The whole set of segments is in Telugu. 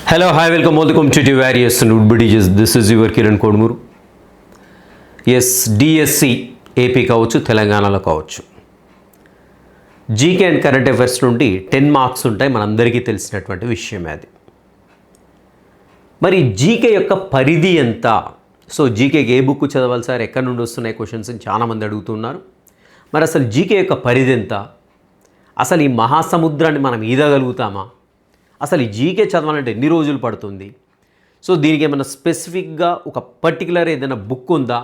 Hello, hi, welcome to various Woodbridges. This is your Kiran Kodmuru. Yes, DSC AP కావచ్చు తెలంగాణలో కావచ్చు జీకే అండ్ కరెంట్ అఫైర్స్ నుండి 10 మార్క్స్ ఉంటాయి, మనందరికీ తెలిసినటువంటి విషయమే అది. మరి జీకే యొక్క పరిధి ఎంత? సో జీకేకి ఏ బుక్ చదవాలి సార్, ఎక్కడి నుండి వస్తున్నాయి క్వశ్చన్స్ అని చాలామంది అడుగుతున్నారు. మరి అసలు జీకే యొక్క పరిధి ఎంత? అసలు ఈ మహాసముద్రాన్ని మనం ఈదగలుగుతామా? అసలు ఈ జీకే చదవాలంటే ఎన్ని రోజులు పడుతుంది? సో దీనికి ఏమైనా స్పెసిఫిక్గా ఒక పర్టికులర్ ఏదైనా బుక్ ఉందా?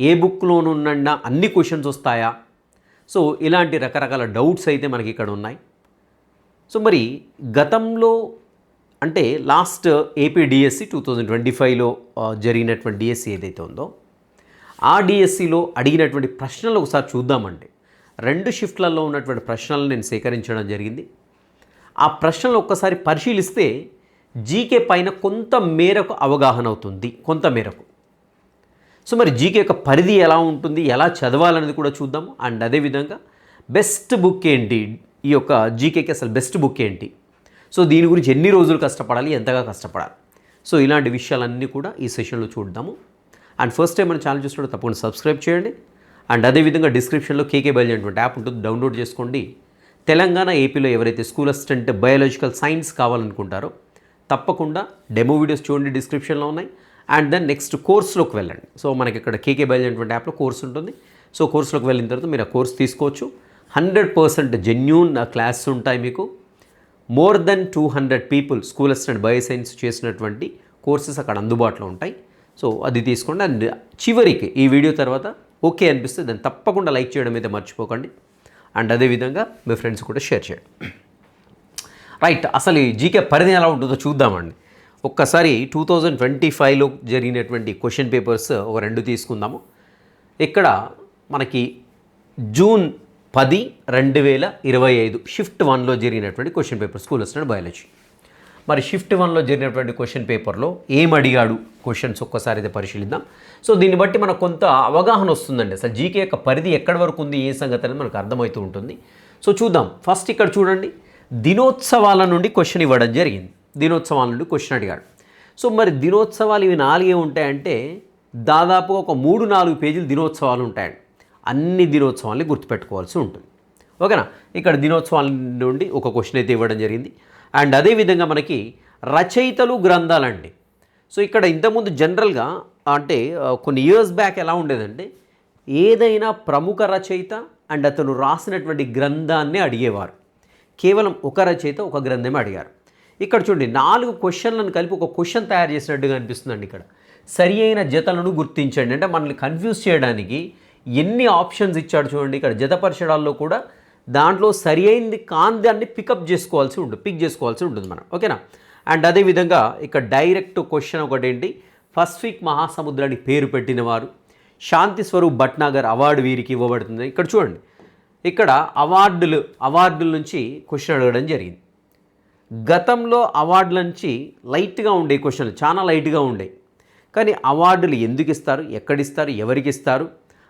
ఏ బుక్లోనున్న అన్ని క్వశ్చన్స్ వస్తాయా? సో ఇలాంటి రకరకాల డౌట్స్ అయితే మనకి ఇక్కడ ఉన్నాయి. సో మరి గతంలో అంటే లాస్ట్ ఏపీ డిఎస్సి 2025లో జరిగినటువంటి డిఎస్సి ఏదైతే ఉందో ఆ డిఎస్సిలో అడిగినటువంటి ప్రశ్నలు ఒకసారి చూద్దామండి. 2 షిఫ్ట్లలో ఉన్నటువంటి ప్రశ్నలను నేను సేకరించడం జరిగింది. ఆ ప్రశ్నలు ఒక్కసారి పరిశీలిస్తే జీకే పైన కొంత మేరకు అవగాహన అవుతుంది, కొంత మేరకు. సో మరి జీకే యొక్క పరిధి ఎలా ఉంటుంది, ఎలా చదవాలనేది కూడా చూద్దాము. అండ్ అదేవిధంగా బెస్ట్ బుక్ ఏంటి, ఈ యొక్క జీకేకి అసలు బెస్ట్ బుక్ ఏంటి, సో దీని గురించి ఎన్ని రోజులు కష్టపడాలి, ఎంతగా కష్టపడాలి, సో ఇలాంటి విషయాలన్నీ కూడా ఈ సెషన్లో చూద్దాము. అండ్ ఫస్ట్ టైం మన ఛానల్ చూసినప్పుడు తప్పకుండా సబ్స్క్రైబ్ చేయండి. అండ్ అదేవిధంగా డిస్క్రిప్షన్లో కేకే బయాలజీ అనేటువంటి యాప్ ఉంటుంది, డౌన్లోడ్ చేసుకోండి. తెలంగాణ ఏపీలో ఎవరైతే స్కూల్ అసిస్టెంట్ బయాలజికల్ సైన్స్ కావాలనుకుంటారో తప్పకుండా డెమో వీడియోస్ చూడండి, డిస్క్రిప్షన్లో ఉన్నాయి. అండ్ దెన్ నెక్స్ట్ కోర్సులోకి వెళ్ళండి. సో మనకి ఇక్కడ కేకే బయాలజీ అనేటువంటి యాప్లో కోర్స్ ఉంటుంది. సో కోర్సులోకి వెళ్ళిన తర్వాత మీరు ఆ కోర్స్ తీసుకోవచ్చు. 100% జెన్యూన్ క్లాస్ ఉంటాయి మీకు. More than 200 people school assistant bio science చేసినటువంటి కోర్సెస్ అక్కడ అందుబాటులో ఉంటాయి. సో అది తీసుకోండి. అండ్ చివరికి ఈ వీడియో తర్వాత ఓకే అనిపిస్తే దాన్ని తప్పకుండా లైక్ చేయడం అయితే మర్చిపోకండి. అండ్ అదేవిధంగా మీ ఫ్రెండ్స్ కూడా షేర్ చేయండి. రైట్, అసలు ఈ జీకే పరిధి ఎలా ఉంటుందో చూద్దామండి. ఒక్కసారి 2025లో జరిగినటువంటి క్వశ్చన్ పేపర్స్ ఒక 2 తీసుకుందాము. ఇక్కడ మనకి జూన్ 10, 2025 షిఫ్ట్ 1లో జరిగినటువంటి question paper school assistant biology. మరి షిఫ్ట్ 1లో జరిగినటువంటి క్వశ్చన్ పేపర్లో ఏం అడిగాడు క్వశ్చన్స్ ఒక్కసారి అయితే పరిశీలిద్దాం. సో దీన్ని బట్టి మనకు కొంత అవగాహన వస్తుందండి. అసలు జీకే యొక్క పరిధి ఎక్కడి వరకు ఉంది, ఏ సంగతి అనేది మనకు అర్థమవుతూ ఉంటుంది. సో చూద్దాం. ఫస్ట్ ఇక్కడ చూడండి, దినోత్సవాల నుండి క్వశ్చన్ ఇవ్వడం జరిగింది. దినోత్సవాల నుండి క్వశ్చన్ అడిగాడు. సో మరి దినోత్సవాలు ఇవి 4 ఉంటాయంటే దాదాపుగా ఒక 3-4 పేజీలు దినోత్సవాలు ఉంటాయండి. అన్ని దినోత్సవాల్ని గుర్తుపెట్టుకోవాల్సి ఉంటుంది. ఓకేనా? ఇక్కడ దినోత్సవాల నుండి ఒక క్వశ్చన్ అయితే ఇవ్వడం జరిగింది. అండ్ అదేవిధంగా మనకి రచయితలు గ్రంథాలండి. సో ఇక్కడ ఇంతకుముందు జనరల్గా అంటే కొన్ని ఇయర్స్ బ్యాక్ ఎలా ఉండేదంటే ఏదైనా ప్రముఖ రచయిత అండ్ అతను రాసినటువంటి గ్రంథాన్ని అడిగేవారు. కేవలం ఒక రచయిత ఒక గ్రంథమే అడిగారు. ఇక్కడ చూడండి 4 క్వశ్చన్లను కలిపి ఒక క్వశ్చన్ తయారు చేసినట్టుగా అనిపిస్తుందండి. ఇక్కడ సరి అయిన జతలను గుర్తించండి అంటే మనల్ని కన్ఫ్యూజ్ చేయడానికి ఎన్ని ఆప్షన్స్ ఇచ్చాడు చూడండి. ఇక్కడ జతపరచడాల్లో కూడా దాంట్లో సరి అయింది కాని దాన్ని పిక్ చేసుకోవాల్సి ఉంటుంది మనం. ఓకేనా? అండ్ అదేవిధంగా ఇక్కడ డైరెక్ట్ క్వశ్చన్ ఒకటేంటి, పసిఫిక్ మహాసముద్రానికి పేరు పెట్టినవారు. శాంతి స్వరూప్ భట్నాగర్ అవార్డు వీరికి ఇవ్వబడుతుంది. ఇక్కడ చూడండి, ఇక్కడ అవార్డుల నుంచి క్వశ్చన్ అడగడం జరిగింది. గతంలో అవార్డుల నుంచి లైట్గా ఉండే క్వశ్చన్లు, చాలా లైట్గా ఉండే, కానీ అవార్డులు ఎందుకు ఇస్తారు, ఎక్కడిస్తారు, ఎవరికి ఇస్తారు,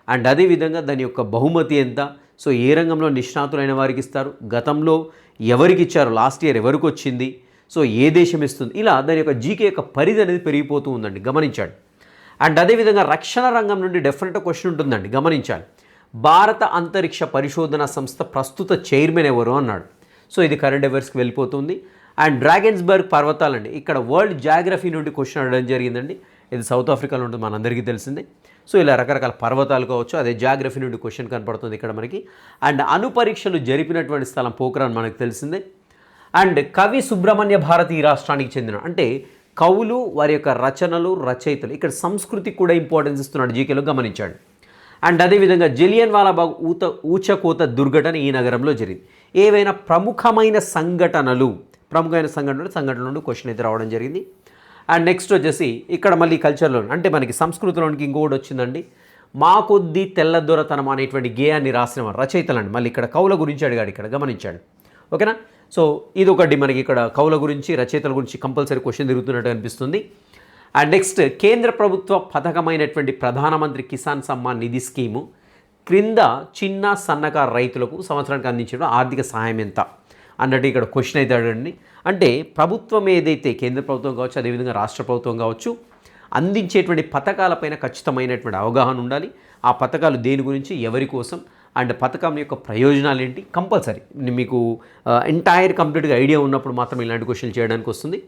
అండ్ అదేవిధంగా దాని యొక్క బహుమతి ఎంత, సో ఏ రంగంలో నిష్ణాతులైన వారికి ఇస్తారు, గతంలో ఎవరికి ఇచ్చారు, లాస్ట్ ఇయర్ ఎవరికి వచ్చింది, సో ఏ దేశం ఇస్తుంది, ఇలా దాని యొక్క జీకే యొక్క పరిధి అనేది పెరిగిపోతూ ఉందండి, గమనించాడు. అండ్ అదేవిధంగా రక్షణ రంగం నుండి డెఫినెట్గా క్వశ్చన్ ఉంటుందండి, గమనించాలి. భారత అంతరిక్ష పరిశోధన సంస్థ ప్రస్తుత చైర్మన్ ఎవరు అన్నాడు. సో ఇది కరెంట్ అఫైర్స్కి వెళ్ళిపోతుంది. అండ్ డ్రాగన్స్బర్గ్ పర్వతాలండి, ఇక్కడ వరల్డ్ జాగ్రఫీ నుండి క్వశ్చన్ అడగడం జరిగిందండి. ఇది సౌత్ ఆఫ్రికాలో ఉంటుంది, మనందరికీ తెలిసిందే. సో ఇలా రకరకాల పర్వతాలు కావచ్చు, అదే జాగ్రఫీ నుండి క్వశ్చన్ కనపడుతుంది ఇక్కడ మనకి. అండ్ అణుపరీక్షలు జరిపినటువంటి స్థలం పోఖ్రాన్ మనకు తెలిసిందే. అండ్ కవి సుబ్రహ్మణ్య భారతి ఈ రాష్ట్రానికి చెందిన, అంటే కవులు వారి యొక్క రచనలు, రచయితలు, ఇక్కడ సంస్కృతికి కూడా ఇంపార్టెన్స్ ఇస్తున్నాడు జీకేలో, గమనించాడు. అండ్ అదేవిధంగా జలియన్ వాలాబాగ్ ఊచకోత దుర్ఘటన ఈ నగరంలో జరిగింది. ఏవైనా ప్రముఖమైన సంఘటనలు నుండి క్వశ్చన్ అయితే రావడం జరిగింది. అండ్ నెక్స్ట్ వచ్చేసి ఇక్కడ మళ్ళీ కల్చర్లో అంటే మనకి సంస్కృతిలోనికి ఇంకొకటి వచ్చిందండి, మా కొద్ది తెల్లదొరతనం అనేటువంటి గేయాన్ని రాసిన రచయితలండి. మళ్ళీ ఇక్కడ కవుల గురించి అడిగాడు, ఇక్కడ గమనించాడు. ఓకేనా? సో ఇది ఒకటి మనకి ఇక్కడ కవుల గురించి, రచయితల గురించి కంపల్సరీ క్వశ్చన్ తిరుగుతున్నట్టు అనిపిస్తుంది. అండ్ నెక్స్ట్ కేంద్ర ప్రభుత్వ పథకమైనటువంటి ప్రధానమంత్రి కిసాన్ సమ్మాన్ నిధి స్కీము క్రింద చిన్న సన్నకారు రైతులకు సంవత్సరానికి అందించడం ఆర్థిక సహాయం ఎంత, అన్నట్టు ఇక్కడ క్వశ్చన్ అయితే అడగండి. అంటే ప్రభుత్వం ఏదైతే కేంద్ర ప్రభుత్వం కావచ్చు, అదేవిధంగా రాష్ట్ర ప్రభుత్వం కావచ్చు, అందించేటువంటి పథకాలపైన ఖచ్చితమైనటువంటి అవగాహన ఉండాలి. ఆ పథకాలు దేని గురించి, ఎవరి కోసం, అండ్ పథకం యొక్క ప్రయోజనాలు ఏంటి, కంపల్సరీ మీకు ఎంటైర్ కంప్లీట్గా ఐడియా ఉన్నప్పుడు మాత్రం ఇలాంటి క్వశ్చన్లు చేయడానికి వస్తుంది.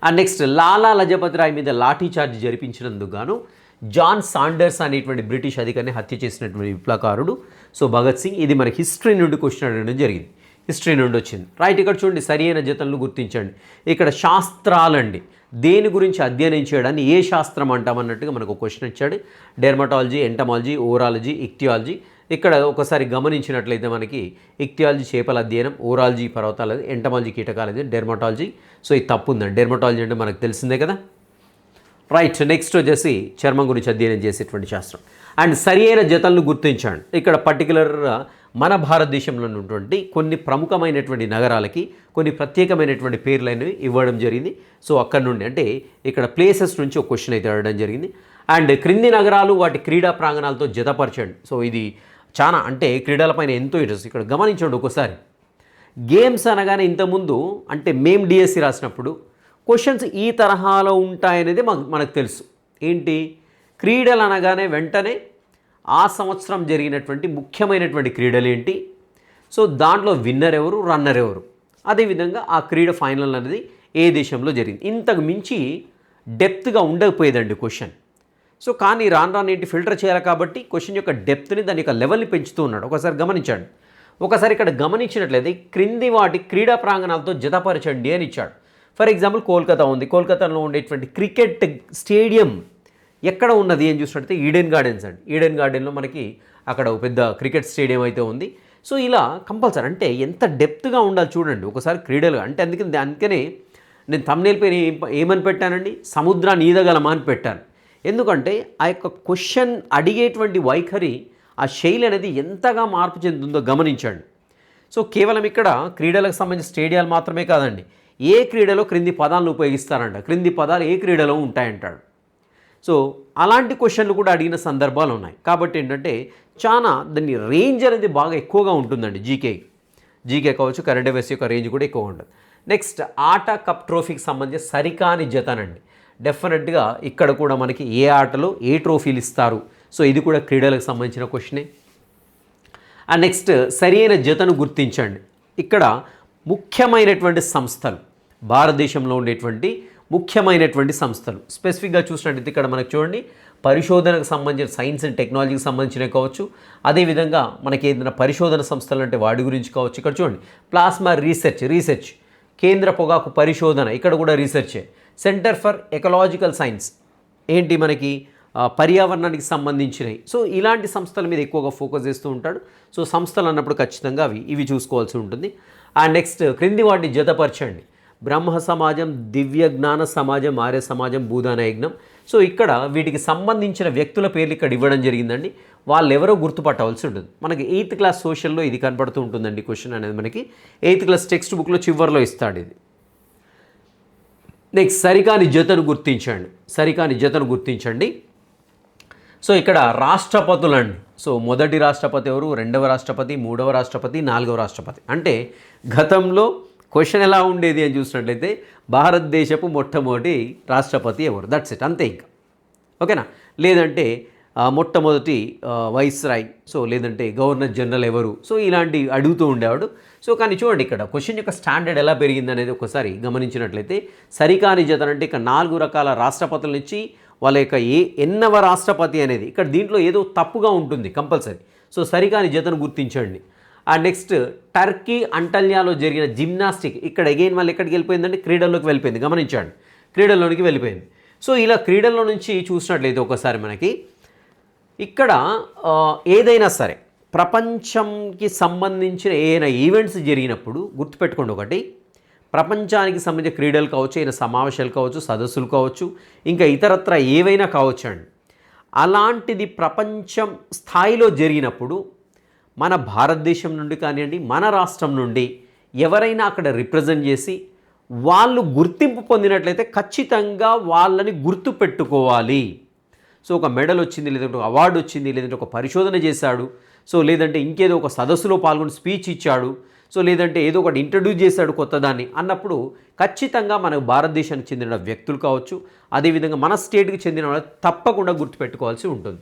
అండ్ నెక్స్ట్, లాలా లజపతి రాయ్ మీద లాఠీ చార్జ్ జరిపించినందుకు గాను జాన్ సాండర్స్ అనేటువంటి బ్రిటిష్ అధికారిని హత్య చేసినటువంటి విప్లవకారుడు సో భగత్ సింగ్. ఇది మనకి హిస్టరీ నుండి క్వశ్చన్ అడగడం జరిగింది, హిస్టరీ నుండి వచ్చింది. రైట్, ఇక్కడ చూడండి, సరి అయిన జతలను గుర్తించండి. ఇక్కడ శాస్త్రాలండి, దేని గురించి అధ్యయనం చేయడాన్ని ఏ శాస్త్రం అంటామన్నట్టుగా మనకు క్వశ్చన్ ఇచ్చాడు. Dermatology, entomology, orology, ichthyology. ఇక్కడ ఒకసారి గమనించినట్లయితే మనకి ఇక్టియాలజీ చేపల అధ్యయనం, ఓరాలజీ పర్వతాలది, ఎంటమాలజీ కీటకాలది, డెర్మటాలజీ. సో ఇది తప్పు ఉందండి. డెర్మటాలజీ అంటే మనకు తెలిసిందే కదా. రైట్, నెక్స్ట్ వచ్చేసి చర్మం గురించి అధ్యయనం చేసేటువంటి శాస్త్రం. అండ్ సరి అయిన జతలను గుర్తించండి. ఇక్కడ పర్టికులర్గా మన భారతదేశంలో ఉన్నటువంటి కొన్ని ప్రముఖమైనటువంటి నగరాలకి కొన్ని ప్రత్యేకమైనటువంటి పేర్లు అనేవి ఇవ్వడం జరిగింది. సో అక్కడ నుండి అంటే ఇక్కడ ప్లేసెస్ నుంచి ఒక క్వశ్చన్ అయితే అడగడం జరిగింది. అండ్ క్రింది నగరాలు వాటి క్రీడా ప్రాంగణాలతో జతపరచండి. సో ఇది చాలా అంటే క్రీడలపైన ఎంతో ఇంట్రెస్ట్. ఇక్కడ గమనించండి ఒకసారి, గేమ్స్ అనగానే ఇంతకుముందు అంటే మేము డిఎస్సి రాసినప్పుడు క్వశ్చన్స్ ఈ తరహాలో ఉంటాయనేది మనకు తెలుసు. ఏంటి, క్రీడలు అనగానే వెంటనే ఆ సంవత్సరం జరిగినటువంటి ముఖ్యమైనటువంటి క్రీడలు ఏంటి, సో దాంట్లో విన్నర్ ఎవరు, రన్నర్ ఎవరు, అదేవిధంగా ఆ క్రీడ ఫైనల్ అనేది ఏ దేశంలో జరిగింది. ఇంతకు మించి డెప్త్గా ఉండకపోయేదండి క్వశ్చన్. సో కానీ రాను ఏంటి ఫిల్టర్ చేయాలి కాబట్టి క్వశ్చన్ యొక్క డెప్త్ని, దాని యొక్క లెవెల్ని పెంచుతూ ఉన్నాడు. ఒకసారి గమనించండి. ఒకసారి ఇక్కడ గమనించినట్లయితే క్రింది వాటి క్రీడా ప్రాంగణాలతో జతపరచండి అని ఇచ్చాడు. ఫర్ ఎగ్జాంపుల్ కోల్కతా ఉంది. కోల్కతాలో ఉండేటువంటి క్రికెట్ స్టేడియం ఎక్కడ ఉన్నది అని చూసినట్లయితే ఈడెన్ గార్డెన్స్ అండి. ఈడెన్ గార్డెన్లో మనకి అక్కడ ఒక పెద్ద క్రికెట్ స్టేడియం అయితే ఉంది. సో ఇలా కంపల్సరీ అంటే ఎంత డెప్త్గా ఉండాలి చూడండి ఒకసారి క్రీడలు అంటే. అందుకనే నేను థంబ్నెయిల్ పైన ఏమని పెట్టానండి, సముద్రాన్ని ఈదగలమా అని పెట్టాను. ఎందుకంటే ఆ యొక్క క్వశ్చన్ అడిగేటువంటి వైఖరి, ఆ శైలి అనేది ఎంతగా మార్పు చెందుతుందో గమనించండి. సో కేవలం ఇక్కడ క్రీడలకు సంబంధించిన స్టేడియాలు మాత్రమే కాదండి, ఏ క్రీడలో క్రింది పదాలను ఉపయోగిస్తారంట, క్రింది పదాలు ఏ క్రీడలో ఉంటాయంటాడు. సో అలాంటి క్వశ్చన్లు కూడా అడిగిన సందర్భాలు ఉన్నాయి. కాబట్టి ఏంటంటే చాలా దాన్ని రేంజ్ అనేది బాగా ఎక్కువగా ఉంటుందండి. జీకే కావచ్చు, కరెంట్ అఫైర్స్ యొక్క రేంజ్ కూడా ఎక్కువ ఉంటుంది. నెక్స్ట్, ఆట కప్ ట్రోఫీకి సంబంధించి సరికాని జతనండి. డెఫినెట్గా ఇక్కడ కూడా మనకి ఏ ఆటలో ఏ ట్రోఫీలు ఇస్తారు, సో ఇది కూడా క్రీడలకు సంబంధించిన క్వశ్చనే. అండ్ నెక్స్ట్, సరి అయిన జతను గుర్తించండి. ఇక్కడ ముఖ్యమైనటువంటి సంస్థలు, భారతదేశంలో ఉండేటువంటి ముఖ్యమైనటువంటి సంస్థలు స్పెసిఫిక్గా చూసినట్టయితే ఇక్కడ మనకు చూడండి, పరిశోధనకు సంబంధించిన సైన్స్ అండ్ టెక్నాలజీకి సంబంధించినవి కావచ్చు, అదేవిధంగా మనకి ఏదైనా పరిశోధన సంస్థలు అంటే వాటి గురించి కావచ్చు. ఇక్కడ చూడండి, ప్లాస్మా రీసెర్చ్, కేంద్ర పొగాకు పరిశోధన, ఇక్కడ కూడా రీసెర్చే. సెంటర్ ఫర్ ఎకలాజికల్ సైన్స్ ఏంటి మనకి పర్యావరణానికి సంబంధించినవి. సో ఇలాంటి సంస్థల మీద ఎక్కువగా ఫోకస్ చేస్తూ ఉంటాడు. సో సంస్థలు అన్నప్పుడు ఖచ్చితంగా ఇవి చూసుకోవాల్సి ఉంటుంది. అండ్ నెక్స్ట్, క్రింది వాటిని జతపరచండి. బ్రహ్మ సమాజం, దివ్య జ్ఞాన సమాజం, ఆర్య సమాజం, భూదాన యజ్ఞం. సో ఇక్కడ వీటికి సంబంధించిన వ్యక్తుల పేర్లు ఇక్కడ ఇవ్వడం జరిగిందండి. వాళ్ళు ఎవరో గుర్తుపట్టవలసి ఉంటుంది. మనకి 8th క్లాస్ సోషల్లో ఇది కనపడుతూ ఉంటుందండి. క్వశ్చన్ అనేది మనకి 8th క్లాస్ టెక్స్ట్ బుక్లో చివరిలో ఇస్తాడు ఇది. నెక్స్ట్, సరికాని జతను గుర్తించండి. సో ఇక్కడ రాష్ట్రపతులండి. సో మొదటి రాష్ట్రపతి ఎవరు, రెండవ రాష్ట్రపతి, మూడవ రాష్ట్రపతి, నాలుగవ రాష్ట్రపతి. అంటే గతంలో క్వశ్చన్ ఎలా ఉండేది అని చూసినట్లయితే భారతదేశపు మొట్టమొదటి రాష్ట్రపతి ఎవరు, దట్స్ ఇట్, అంతే ఇంకా. ఓకేనా. లేదంటే మొట్టమొదటి వైస్రాయ్, సో లేదంటే గవర్నర్ జనరల్ ఎవరు, సో ఇలాంటి అడుగుతూ ఉండేవాడు. సో కానీ చూడండి ఇక్కడ క్వశ్చన్ యొక్క స్టాండర్డ్ ఎలా పెరిగింది అనేది ఒకసారి గమనించినట్లయితే, సరికాని జతను అంటే ఇక్కడ 4 రకాల రాష్ట్రపతుల నుంచి వాళ్ళ యొక్క ఎన్నవ రాష్ట్రపతి అనేది ఇక్కడ దీంట్లో ఏదో తప్పుగా ఉంటుంది కంపల్సరీ. సో సరికాని జతను గుర్తించండి. అండ్ నెక్స్ట్, టర్కీ అంటల్యాలో జరిగిన జిమ్నాస్టిక్, ఇక్కడ అగైన్ మళ్ళీ ఎక్కడికి వెళ్ళిపోయిందంటే క్రీడల్లోకి వెళ్ళిపోయింది. గమనించండి, క్రీడల్లోనికి వెళ్ళిపోయింది. సో ఇలా క్రీడల్లో నుంచి చూసినట్లయితే ఒకసారి మనకి ఇక్కడ ఏదైనా సరే ప్రపంచంకి సంబంధించిన ఏదైనా ఈవెంట్స్ జరిగినప్పుడు గుర్తుపెట్టుకోండి, ఒకటి ప్రపంచానికి సంబంధించిన క్రీడలు కావచ్చు, ఏదైనా సమావేశాలు కావచ్చు, సదస్సులు కావచ్చు, ఇంకా ఇతరత్ర ఏవైనా కావచ్చు అండి. అలాంటిది ప్రపంచం స్థాయిలో జరిగినప్పుడు మన భారతదేశం నుండి కానివ్వండి, మన రాష్ట్రం నుండి ఎవరైనా అక్కడ రిప్రజెంట్ చేసి వాళ్ళు గుర్తింపు పొందినట్లయితే ఖచ్చితంగా వాళ్ళని గుర్తుపెట్టుకోవాలి. సో ఒక మెడల్ వచ్చింది, లేదంటే ఒక అవార్డు వచ్చింది, లేదంటే ఒక పరిశోధన చేశాడు, సో లేదంటే ఇంకేదో ఒక సదస్సులో పాల్గొని స్పీచ్ ఇచ్చాడు, సో లేదంటే ఏదో ఒకటి ఇంట్రడ్యూస్ చేశాడు కొత్త దాన్ని అన్నప్పుడు ఖచ్చితంగా మన భారతదేశానికి చెందిన వ్యక్తులు కావచ్చు, అదేవిధంగా మన స్టేట్కి చెందిన వాళ్ళు తప్పకుండా గుర్తుపెట్టుకోవాల్సి ఉంటుంది.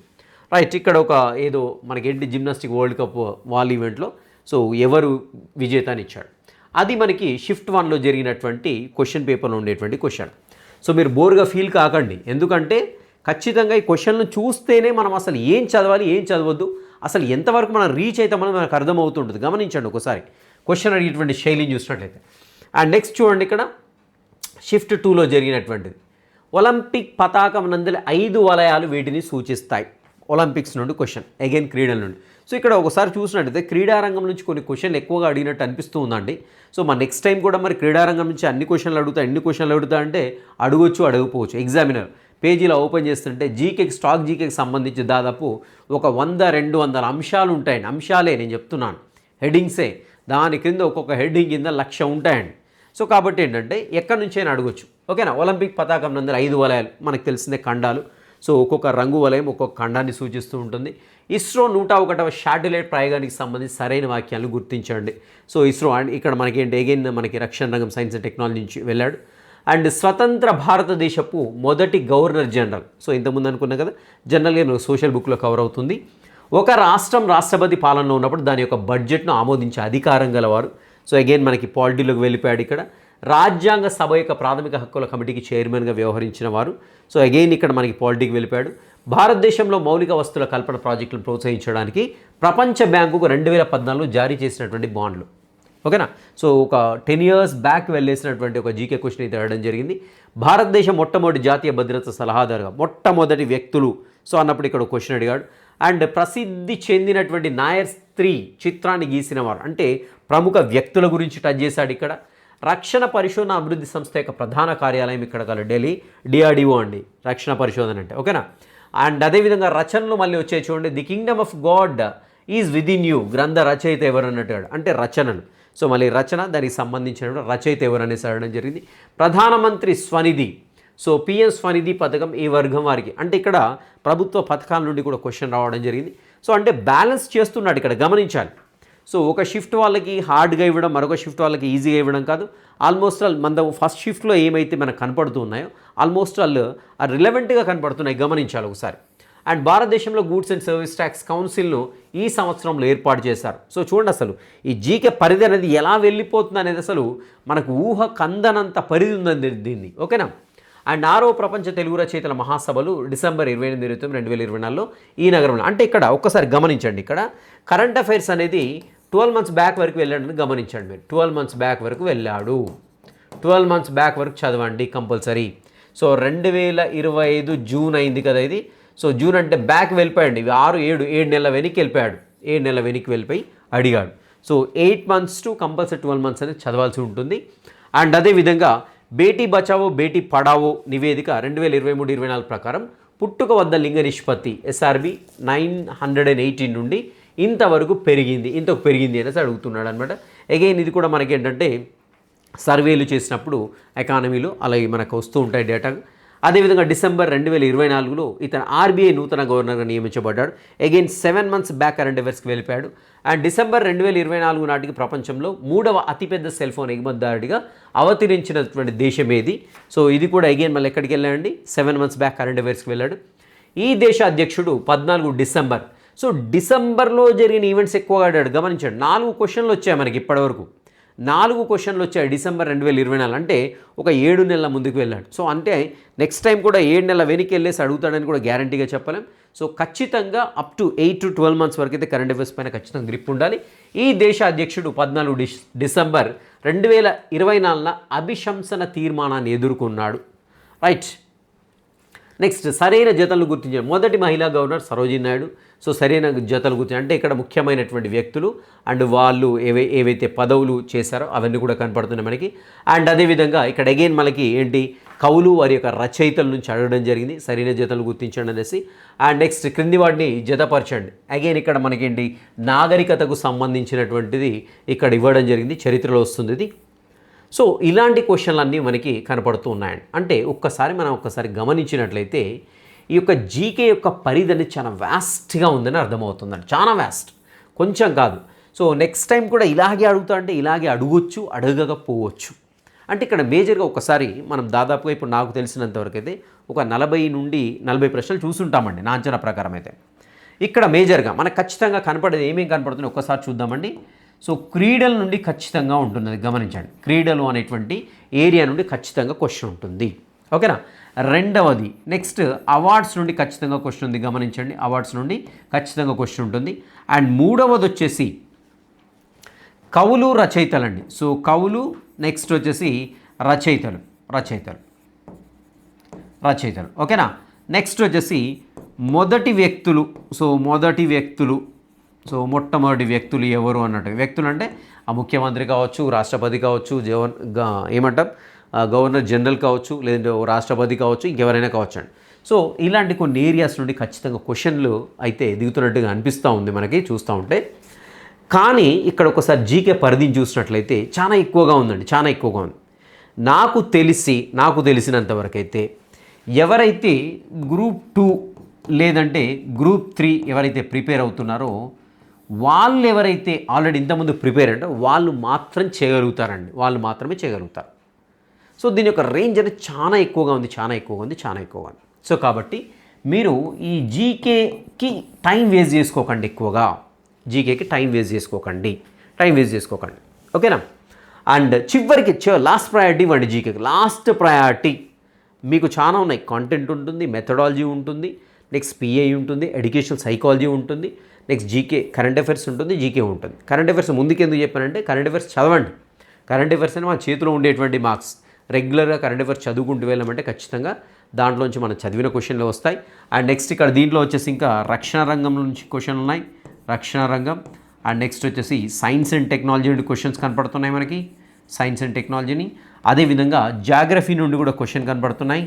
రైట్, ఇక్కడ ఒక ఏదో మనకేంటి జిమ్నాస్టిక్ వరల్డ్ కప్ వాల్ ఈవెంట్లో సో ఎవరు విజేత అని ఇచ్చాడు. అది మనకి షిఫ్ట్ 1లో జరిగినటువంటి క్వశ్చన్ పేపర్లో ఉండేటువంటి క్వశ్చన్. సో మీరు బోర్గా ఫీల్ కాకండి, ఎందుకంటే ఖచ్చితంగా ఈ క్వశ్చన్లు చూస్తేనే మనం అసలు ఏం చదవాలి ఏం చదవద్దు, అసలు ఎంతవరకు మనం రీచ్ అవుతామని మనకు అర్థమవుతుంటుంది. గమనించండి ఒకసారి క్వశ్చన్ అడిగేటువంటి శైలిని చూసినట్లయితే. అండ్ నెక్స్ట్ చూడండి, ఇక్కడ షిఫ్ట్ 2లో జరిగినటువంటిది ఒలింపిక్ పతాకం నందుల 5 వలయాలు వీటిని సూచిస్తాయి. ఒలింపిక్స్ నుండి క్వశ్చన్, అగైన్ క్రీడల నుండి. సో ఇక్కడ ఒకసారి చూసినట్టయితే క్రీడారంగం నుంచి కొన్ని క్వశ్చన్లు ఎక్కువగా అడిగినట్టు అనిపిస్తూ ఉందండి. సో మన నెక్స్ట్ టైం కూడా మరి క్రీడారంగం నుంచి అన్ని క్వశ్చన్లు అడుగుతా అంటే అడగొచ్చు అడగకపోవచ్చు. ఎగ్జామినర్ పేజీలో ఓపెన్ చేస్తుంటే జీకేకి స్టాక్ జీకేకి సంబంధించి దాదాపు ఒక 100-200 అంశాలు ఉంటాయండి. అంశాలే నేను చెప్తున్నాను, హెడ్డింగ్సే. దాని క్రింద ఒక్కొక్క హెడ్డింగ్ కింద 1,00,000 ఉంటాయండి. సో కాబట్టి ఏంటంటే ఎక్కడి నుంచైనా అడగొచ్చు. ఓకేనా. ఒలింపిక్ పతాకం నందు 5 వలయాలు మనకు తెలిసిందే, ఖండాలు. సో ఒక్కొక్క రంగు వలయం ఒక్కొక్క ఖండాన్ని సూచిస్తూ ఉంటుంది. ఇస్రో 101వ శాటిలైట్ ప్రయోగానికి సంబంధించి సరైన వాక్యాలను గుర్తించండి. సో ఇస్రో అండ్ ఇక్కడ మనకేంటి అగైన్ మనకి రక్షణ రంగం, సైన్స్ అండ్ టెక్నాలజీ నుంచి వెళ్ళాడు. అండ్ స్వతంత్ర భారతదేశపు మొదటి గవర్నర్ జనరల్. సో ఇంతకుముందు అనుకున్నా కదా, జనరల్గా సోషల్ బుక్లో కవర్ అవుతుంది. ఒక రాష్ట్రం రాష్ట్రపతి పాలనలో ఉన్నప్పుడు దాని యొక్క బడ్జెట్ను ఆమోదించే అధికారం గలవారు. సో అగైన్ మనకి పాలిటీలోకి వెళ్ళిపోయాడు. ఇక్కడ రాజ్యాంగ సభ యొక్క ప్రాథమిక హక్కుల కమిటీకి చైర్మన్గా వ్యవహరించిన వారు. సో అగైన్ ఇక్కడ మనకి పాలిటీకి వెళ్ళిపోయాడు. భారతదేశంలో మౌలిక వస్తువుల కల్పన ప్రాజెక్టులను ప్రోత్సహించడానికి ప్రపంచ బ్యాంకుకు 2014లో జారీ చేసినటువంటి బాండ్లు. ఓకేనా. సో ఒక 10 years బ్యాక్ వెళ్ళేసినటువంటి ఒక జీకే క్వశ్చన్ అయితే అడగడం జరిగింది. భారతదేశం మొట్టమొదటి జాతీయ భద్రత సలహాదారుగా మొట్టమొదటి వ్యక్తులు సో అన్నప్పుడు ఇక్కడ క్వశ్చన్ అడిగాడు. అండ్ ప్రసిద్ధి చెందినటువంటి నాయర్ స్త్రీ చిత్రాన్ని గీసినవారు, అంటే ప్రముఖ వ్యక్తుల గురించి టచ్ చేశాడు. ఇక్కడ రక్షణ పరిశోధన అభివృద్ధి సంస్థ యొక్క ప్రధాన కార్యాలయం ఇక్కడ కల ఢిల్లీ, డిఆర్డిఓ అండి రక్షణ పరిశోధన అంటే. ఓకేనా. అండ్ అదేవిధంగా రచనలు మళ్ళీ వచ్చే చూడండి. The Kingdom of God is within you, గ్రంథ రచయిత ఎవరు అన్నట్టు. అంటే రచనలు. సో మళ్ళీ రచన, దానికి సంబంధించిన రచయిత ఎవరు అనేసి అడగడం జరిగింది. ప్రధానమంత్రి స్వనిధి, సో పిఎం స్వనిధి పథకం ఈ వర్గం వారికి, అంటే ఇక్కడ ప్రభుత్వ పథకాల నుండి కూడా క్వశ్చన్ రావడం జరిగింది. సో అంటే బ్యాలెన్స్ చేస్తున్నాడు ఇక్కడ, గమనించాలి. సో ఒక షిఫ్ట్ వాళ్ళకి హార్డ్గా ఇవ్వడం, మరొక షిఫ్ట్ వాళ్ళకి ఈజీగా ఇవ్వడం కాదు. ఆల్మోస్ట్ ఆల్ మన ఫస్ట్ షిఫ్ట్లో ఏమైతే మనకు కనపడుతున్నాయో ఆల్మోస్ట్ ఆల్ రిలవెంట్గా కనపడుతున్నాయి, గమనించాలి ఒకసారి. అండ్ భారతదేశంలో గూడ్స్ అండ్ సర్వీస్ ట్యాక్స్ కౌన్సిల్ను ఈ సంవత్సరంలో ఏర్పాటు చేశారు. సో చూడండి అసలు ఈ జీకే పరిధి అనేది ఎలా వెళ్ళిపోతుంది అనేది అసలు మనకు ఊహ కందనంత పరిధి ఉందని దీన్ని. ఓకేనా. అండ్ 6వ ప్రపంచ తెలుగు రచయితల మహాసభలు డిసెంబర్ 28, 2024లో ఈ నగరంలో. అంటే ఇక్కడ ఒక్కసారి గమనించండి, ఇక్కడ కరెంట్ అఫైర్స్ అనేది 12 months బ్యాక్ వరకు వెళ్ళాడని గమనించండి మీరు. 12 months బ్యాక్ వరకు వెళ్ళాడు. 12 months బ్యాక్ వరకు చదవండి కంపల్సరీ. సో 2025 జూన్ అయింది కదా ఇది. సో జూన్ అంటే బ్యాక్ వెళ్ళిపోయాడు. ఇవి 6-7 నెలల వెనక్కి వెళ్ళిపోయాడు. 7 నెలల వెనక్కి వెళ్ళిపోయి అడిగాడు. So 8 months to compulsory 12 months అనేది చదవాల్సి ఉంటుంది. అండ్ అదేవిధంగా బేటీ బచావో బేటీ పడావో నివేదిక 2023-24 ప్రకారం పుట్టుక వద్ద లింగ నిష్పత్తి ఎస్ఆర్బి 918 నుండి ఇంతవరకు పెరిగింది, ఇంతకు పెరిగింది అనేసి అడుగుతున్నాడు అనమాట. అగైన్ ఇది కూడా మనకి ఏంటంటే సర్వేలు చేసినప్పుడు ఎకానమీలో అలాగే మనకు వస్తూ ఉంటాయి డేటా. అదేవిధంగా డిసెంబర్ 2024లో ఇతను ఆర్బీఐ నూతన గవర్నర్గా నియమించబడ్డాడు. అగైన్ 7 months బ్యాక్ కరెంట్ అఫైర్స్కి వెళ్ళిపోయాడు. అండ్ డిసెంబర్ 2024 నాటికి ప్రపంచంలో 3వ అతిపెద్ద సెల్ ఫోన్ ఎగుమతిదారుడిగా అవతరించినటువంటి దేశం ఏది? సో ఇది కూడా అగైన్ మళ్ళీ ఎక్కడికి వెళ్ళాడండి, 7 months బ్యాక్ కరెంట్ అఫైర్స్కి వెళ్ళాడు. ఈ దేశ అధ్యక్షుడు 14 డిసెంబర్. సో డిసెంబర్లో జరిగిన ఈవెంట్స్ ఎక్కువగా ఆడాడు, గమనించండి. 4 క్వశ్చన్లు వచ్చాయి మనకి ఇప్పటివరకు. 4 క్వశ్చన్లు వచ్చాయి డిసెంబర్ 2024, అంటే ఒక 7 నెలల ముందుకు వెళ్ళాడు. సో అంటే నెక్స్ట్ టైం కూడా 7 నెలల వెనక్కి వెళ్ళేసి అడుగుతాడని కూడా గ్యారంటీగా చెప్పలేం. సో ఖచ్చితంగా అప్ టు 8 to 12 months వరకు అయితే కరెంట్ అఫైర్స్ పైన ఖచ్చితంగా గ్రిప్ ఉండాలి. ఈ దేశ అధ్యక్షుడు 14 డిసెంబర్ 2024 అభిశంసన తీర్మానాన్ని ఎదుర్కొన్నాడు. రైట్. నెక్స్ట్ సరైన జతలు గుర్తించారు. మొదటి మహిళా గవర్నర్ సరోజినీ నాయుడు. సో సరైన జతలు గుర్తించారు అంటే ఇక్కడ ముఖ్యమైనటువంటి వ్యక్తులు అండ్ వాళ్ళు ఏవైతే పదవులు చేశారో అవన్నీ కూడా కనపడుతున్నాయి మనకి. అండ్ అదేవిధంగా ఇక్కడ అగైన్ మనకి ఏంటి కవులు వారి యొక్క రచయితల నుంచి అడగడం జరిగింది, సరైన జతలు గుర్తించండి అనేసి. అండ్ నెక్స్ట్ క్రింది వాటిని జతపరచండి. అగైన్ ఇక్కడ మనకేంటి నాగరికతకు సంబంధించినటువంటిది ఇక్కడ ఇవ్వడం జరిగింది, చరిత్రలో వస్తుంది ఇది. సో ఇలాంటి క్వశ్చన్లన్నీ మనకి కనపడుతూ ఉన్నాయండి. అంటే ఒక్కసారి గమనించినట్లయితే ఈ యొక్క జీకే యొక్క పరిధి అనేది చాలా వ్యాస్ట్గా ఉందని అర్థమవుతుందండి, చాలా వ్యాస్ట్, కొంచెం కాదు. సో నెక్స్ట్ టైం కూడా ఇలాగే అడుగుతా అంటే ఇలాగే అడగొచ్చు, అడగకపోవచ్చు. అంటే ఇక్కడ మేజర్గా ఒకసారి మనం దాదాపుగా ఇప్పుడు నాకు తెలిసినంతవరకు అయితే ఒక 40 నుండి 40 ప్రశ్నలు చూసుంటామండి నా అంచనా ప్రకారం అయితే. ఇక్కడ మేజర్గా మనకు ఖచ్చితంగా కనపడేది ఏమేమి కనపడుతుంది ఒక్కసారి చూద్దామండి. సో క్రీడల నుండి ఖచ్చితంగా ఉంటుంది, గమనించండి. క్రీడలు అనేటువంటి ఏరియా నుండి ఖచ్చితంగా క్వశ్చన్ ఉంటుంది, ఓకేనా. రెండవది నెక్స్ట్ అవార్డ్స్ నుండి ఖచ్చితంగా క్వశ్చన్ ఉంది, గమనించండి. అవార్డ్స్ నుండి ఖచ్చితంగా క్వశ్చన్ ఉంటుంది. అండ్ మూడవది వచ్చేసి కవులు రచయితలు అండి. సో కవులు, నెక్స్ట్ వచ్చేసి రచయితలు, ఓకేనా. నెక్స్ట్ వచ్చేసి మొదటి వ్యక్తులు. సో మొట్టమొదటి వ్యక్తులు ఎవరు అన్నట్టు. వ్యక్తులు అంటే ఆ ముఖ్యమంత్రి కావచ్చు, రాష్ట్రపతి కావచ్చు, గవర్నర్ జనరల్ కావచ్చు, లేదంటే రాష్ట్రపతి కావచ్చు, ఇంకెవరైనా కావచ్చు అండి. సో ఇలాంటి కొన్ని ఏరియాస్ నుండి ఖచ్చితంగా క్వశ్చన్లు అయితే దిగుతున్నట్టుగా అనిపిస్తూ ఉంది మనకి చూస్తూ ఉంటే. కానీ ఇక్కడ ఒకసారి జీకే పరిధిని చూసినట్లయితే చాలా ఎక్కువగా ఉందండి, చాలా ఎక్కువగా ఉంది. నాకు తెలిసినంతవరకు అయితే ఎవరైతే గ్రూప్ 2 లేదంటే గ్రూప్ 3 ఎవరైతే ప్రిపేర్ అవుతున్నారో వాళ్ళు ఎవరైతే ఆల్రెడీ ఇంతకుముందు ప్రిపేర్ అంటే వాళ్ళు మాత్రం చేయగలుగుతారండి, వాళ్ళు మాత్రమే చేయగలుగుతారు. సో దీని యొక్క రేంజ్ అనేది చాలా ఎక్కువగా ఉంది. సో కాబట్టి మీరు ఈ జీకేకి టైం వేస్ట్ చేసుకోకండి, ఎక్కువగా జీకేకి టైం వేస్ట్ చేసుకోకండి, ఓకేనా. అండ్ చివరికి లాస్ట్ ప్రయారిటీ ఇవ్వండి జీకేకి. లాస్ట్ ప్రయారిటీ మీకు చాలా ఉన్నాయి. కాంటెంట్ ఉంటుంది, మెథడాలజీ ఉంటుంది, నెక్స్ట్ పిఐ ఉంటుంది, ఎడ్యుకేషనల్ సైకాలజీ ఉంటుంది, నెక్స్ట్ జీకే కరెంట్ అఫైర్స్ ఉంటుంది, జీకే ఉంటుంది. కరెంట్ అఫైర్స్ ముందుకు ఎందుకు చెప్పానంటే కరెంట్ అఫైర్స్ చదవండి. కరెంట్ అఫైర్స్ అని మన చేతిలో ఉండేటువంటి మార్క్స్. రెగ్యులర్గా కరెంట్ అఫైర్స్ చదువుకుంటూ వెళ్ళామంటే ఖచ్చితంగా దాంట్లోంచి మనం చదివిన క్వశ్చన్లు వస్తాయి. అండ్ నెక్స్ట్ ఇక్కడ దీంట్లో వచ్చేసి ఇంకా రక్షణ రంగం నుంచి క్వశ్చన్లు ఉన్నాయి, రక్షణ రంగం. అండ్ నెక్స్ట్ వచ్చేసి సైన్స్ అండ్ టెక్నాలజీ నుండి క్వశ్చన్స్ కనపడుతున్నాయి మనకి, సైన్స్ అండ్ టెక్నాలజీని. అదేవిధంగా జాగ్రఫీ నుండి కూడా క్వశ్చన్ కనపడుతున్నాయి,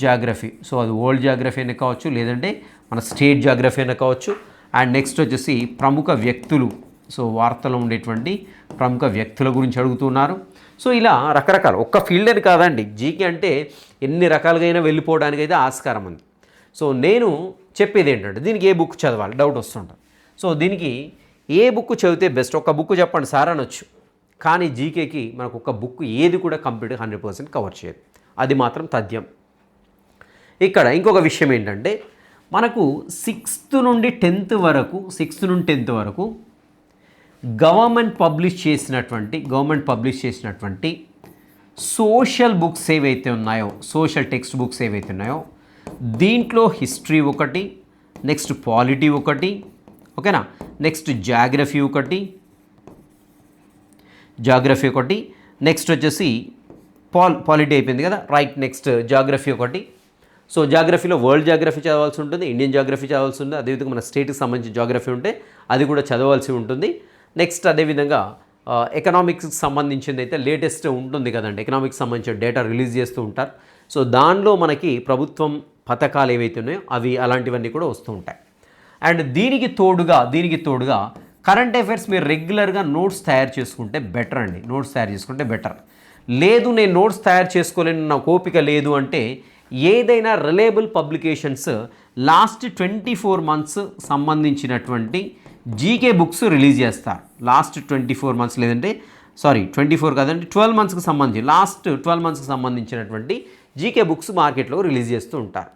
జాగ్రఫీ. సో అది వరల్డ్ జాగ్రఫీ అయినా కావచ్చు, లేదంటే మన స్టేట్ జాగ్రఫీ అయినా కావచ్చు. అండ్ నెక్స్ట్ వచ్చేసి ప్రముఖ వ్యక్తులు. సో వార్తలో ఉండేటువంటి ప్రముఖ వ్యక్తుల గురించి అడుగుతున్నారు. సో ఇలా రకరకాల ఒక్క ఫీల్డ్ అని కాదండి, జీకే అంటే ఎన్ని రకాలుగా అయినా వెళ్ళిపోవడానికి అయితే ఆస్కారం ఉంది. సో నేను చెప్పేది ఏంటంటే దీనికి ఏ బుక్ చదవాలి డౌట్ వస్తుంటుంది. సో దీనికి ఏ బుక్ చదివితే బెస్ట్, ఒక బుక్ చెప్పండి సార్ అనొచ్చు. కానీ జీకేకి మనకు ఒక బుక్ ఏది కూడా కంప్లీట్గా 100% కవర్ చేయదు, అది మాత్రం తథ్యం. ఇక్కడ ఇంకొక విషయం ఏంటంటే మనకు 6th నుండి 10th వరకు గవర్నమెంట్ పబ్లిష్ చేసినటువంటి సోషల్ బుక్స్ ఏవైతే ఉన్నాయో, సోషల్ టెక్స్ట్ బుక్స్ ఏవైతే ఉన్నాయో దీంట్లో హిస్టరీ ఒకటి, నెక్స్ట్ పాలిటీ ఒకటి, ఓకేనా. నెక్స్ట్ జాగ్రఫీ ఒకటి, నెక్స్ట్ వచ్చేసి పాలిటీ అయిపోయింది కదా, రైట్. నెక్స్ట్ జాగ్రఫీ ఒకటి. సో జాగ్రఫీలో వరల్డ్ జాగ్రఫీ చదవాల్సి ఉంటుంది, ఇండియన్ జాగ్రఫీ చదవాల్సి ఉంటుంది, అదేవిధంగా మన స్టేట్కి సంబంధించిన జాగ్రఫీ ఉంటే అది కూడా చదవాల్సి ఉంటుంది. నెక్స్ట్ అదేవిధంగా ఎకనామిక్స్కి సంబంధించింది అయితే లేటెస్ట్ ఉంటుంది కదండి, ఎకనామిక్స్ సంబంధించిన డేటా రిలీజ్ చేస్తూ ఉంటారు. సో దానిలో మనకి ప్రభుత్వం పథకాలు ఏవైతే ఉన్నాయో అవి అలాంటివన్నీ కూడా వస్తూ ఉంటాయి. అండ్ దీనికి తోడుగా కరెంట్ అఫైర్స్ మీరు రెగ్యులర్గా నోట్స్ తయారు చేసుకుంటే బెటర్ అండి, లేదు నేను నోట్స్ తయారు చేసుకోలేను, నాకు ఓపిక లేదు అంటే ఏదైనా రిలయబుల్ పబ్లికేషన్స్ లాస్ట్ 24 months సంబంధించినటువంటి జీకే బుక్స్ రిలీజ్ చేస్తారు. లాస్ట్ 24 months లేదంటే 24 కాదండి 12 monthsకి సంబంధించి లాస్ట్ 12 monthsకి సంబంధించినటువంటి జీకే బుక్స్ మార్కెట్లో రిలీజ్ చేస్తూ ఉంటారు.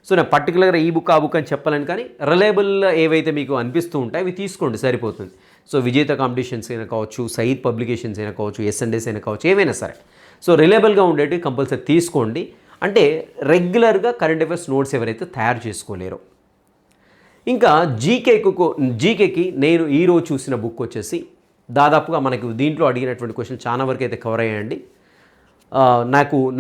సో నేను పర్టికులర్గా ఈ బుక్ ఆ బుక్ అని చెప్పలేను, కానీ రిలయబుల్ ఏవైతే మీకు అనిపిస్తూ ఉంటాయి అవి తీసుకోండి సరిపోతుంది. సో విజేత కాంపిటీషన్స్ అయినా కావచ్చు, సయీద్ పబ్లికేషన్స్ అయినా కావచ్చు, ఎస్ఎన్డెస్ అయినా కావచ్చు, ఏవైనా సరే సో రిలయబుల్గా ఉండేవి కంపల్సరీ తీసుకోండి. అంటే రెగ్యులర్గా కరెంట్ అఫైర్స్ నోట్స్ ఎవరైతే తయారు చేసుకోలేరో. ఇంకా జీకేకి నేను ఈరోజు చూసిన బుక్ వచ్చేసి దాదాపుగా మనకు దీంట్లో అడిగినటువంటి క్వశ్చన్ చాలా వరకు అయితే కవర్ అయ్యాయండి.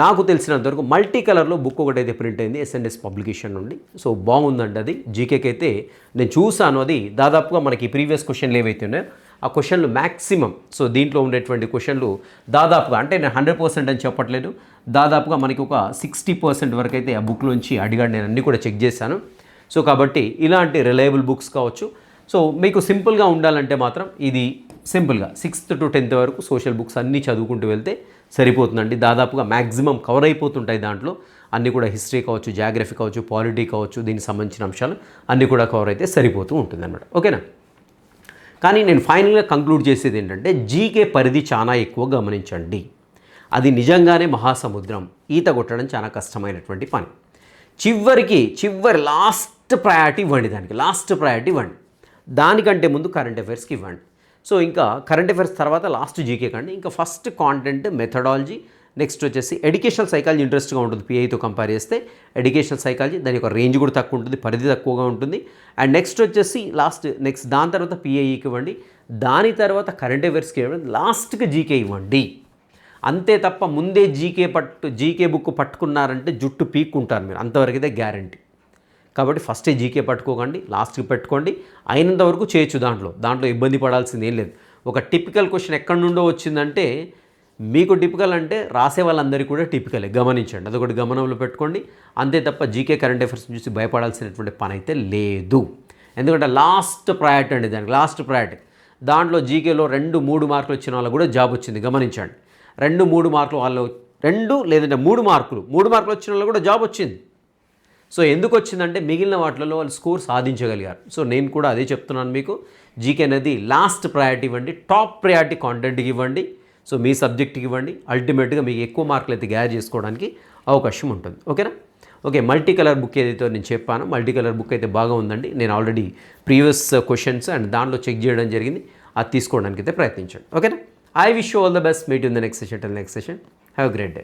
నాకు తెలిసినంతవరకు మల్టీ కలర్లో బుక్ ఒకటైతే ప్రింట్ అయింది ఎస్ఎన్ఎస్ పబ్లికేషన్ నుండి. సో బాగుందండి అది. జీకేకి అయితే నేను చూసాను, అది దాదాపుగా మనకి ప్రీవియస్ క్వశ్చన్లు ఏవైతే ఉన్నాయో ఆ క్వశ్చన్లు మ్యాక్సిమం, సో దీంట్లో ఉండేటువంటి క్వశ్చన్లు దాదాపుగా, అంటే నేను 100% అని చెప్పట్లేదు, దాదాపుగా మనకి ఒక 60% వరకు అయితే ఆ బుక్లోంచి అడిగాడు. నేను అన్నీ కూడా చెక్ చేశాను. సో కాబట్టి ఇలాంటి రిలయబుల్ బుక్స్ కావచ్చు. సో మీకు సింపుల్గా ఉండాలంటే మాత్రం ఇది సింపుల్గా 6th to 10th వరకు సోషల్ బుక్స్ అన్నీ చదువుకుంటూ వెళ్తే సరిపోతుందండి. దాదాపుగా మ్యాక్సిమం కవర్ అయిపోతుంటాయి దాంట్లో అన్నీ కూడా. హిస్టరీ కావచ్చు, జాగ్రఫీ కావచ్చు, పాలిటీ కావచ్చు, దీనికి సంబంధించిన అంశాలు అన్నీ కూడా కవర్ అయితే సరిపోతూ ఉంటుంది అన్నమాట. ఓకేనా. కానీ నేను ఫైనల్గా కంక్లూడ్ చేసేది ఏంటంటే జీకే పరిధి చాలా ఎక్కువ గమనించండి. అది నిజంగానే మహాసముద్రం, ఈత కొట్టడం చాలా కష్టమైనటువంటి పని. చివరి లాస్ట్ ప్రయారిటీ ఇవ్వండి, లాస్ట్ ప్రయారిటీ ఇవ్వండి. దానికంటే ముందు కరెంట్ అఫైర్స్కి ఇవ్వండి. సో ఇంకా కరెంట్ అఫైర్స్ తర్వాత లాస్ట్ జీకే కండి. ఇంకా ఫస్ట్ కాంటెంట్, మెథడాలజీ, నెక్స్ట్ వచ్చేసి ఎడ్యుకేషనల్ సైకాలజీ ఇంట్రెస్ట్గా ఉంటుంది. పిఐతో కంపేర్ చేస్తే ఎడ్యుకేషనల్ సైకాలజీ దాని యొక్క రేంజ్ కూడా తక్కువ ఉంటుంది, పరిధి తక్కువగా ఉంటుంది. అండ్ నెక్స్ట్ వచ్చేసి నెక్స్ట్ దాని తర్వాత పిఐకి ఇవ్వండి, దాని తర్వాత కరెంట్ అఫైర్స్కి ఇవ్వండి, లాస్ట్కి జీకే ఇవ్వండి. అంతే తప్ప ముందే జీకే బుక్ పట్టుకున్నారంటే జుట్టు పీక్కుంటారు మీరు, అంతవరకైతే గ్యారంటీ. కాబట్టి ఫస్టే జీకే పట్టుకోకండి, లాస్ట్కి పెట్టుకోండి. అయినంత వరకు చేయొచ్చు, దాంట్లో ఇబ్బంది పడాల్సింది ఏం లేదు. ఒక టిపికల్ క్వశ్చన్ ఎక్కడి నుండో వచ్చిందంటే మీకు టిపికల్ అంటే రాసే వాళ్ళందరికీ కూడా టిపికలే, గమనించండి. అదొకటి గమనంలో పెట్టుకోండి. అంతే తప్ప జీకే కరెంట్ అఫైర్స్ చూసి భయపడాల్సినటువంటి పని అయితే లేదు. ఎందుకంటే లాస్ట్ ప్రయారిటీ అండి, దానికి లాస్ట్ ప్రయారిటీ. దాంట్లో జీకేలో 2-3 మార్కులు వచ్చిన వాళ్ళకు కూడా జాబ్ వచ్చింది, గమనించండి. 2-3 మార్కులు వాళ్ళు 2 లేదంటే 3 మార్కులు వచ్చిన వాళ్ళు కూడా జాబ్ వచ్చింది. సో ఎందుకు వచ్చిందంటే మిగిలిన వాటిలలో వాళ్ళు స్కోర్ సాధించగలిగారు. సో నేను కూడా అదే చెప్తున్నాను మీకు, జీకే అనేది లాస్ట్ ప్రయారిటీ ఇవ్వండి, టాప్ ప్రయారిటీ కాంటెంట్కి ఇవ్వండి. సో మీ సబ్జెక్ట్కి ఇవ్వండి. అల్టిమేట్గా మీకు ఎక్కువ మార్కులు అయితే గ్యాదర్ చేసుకోవడానికి అవకాశం ఉంటుంది. ఓకేనా? ఓకే, మల్టీ కలర్ బుక్ ఏదైతే నేను చెప్పానో మల్టీ కలర్ బుక్ అయితే బాగా ఉందండి. నేను ఆల్రెడీ ప్రీవియస్ క్వశ్చన్స్ అండ్ దాంట్లో చెక్ చేయడం జరిగింది. అది తీసుకోవడానికి అయితే ప్రయత్నించండి. ఓకేనా? I wish you all the best. Meet in the next session. Have a great day.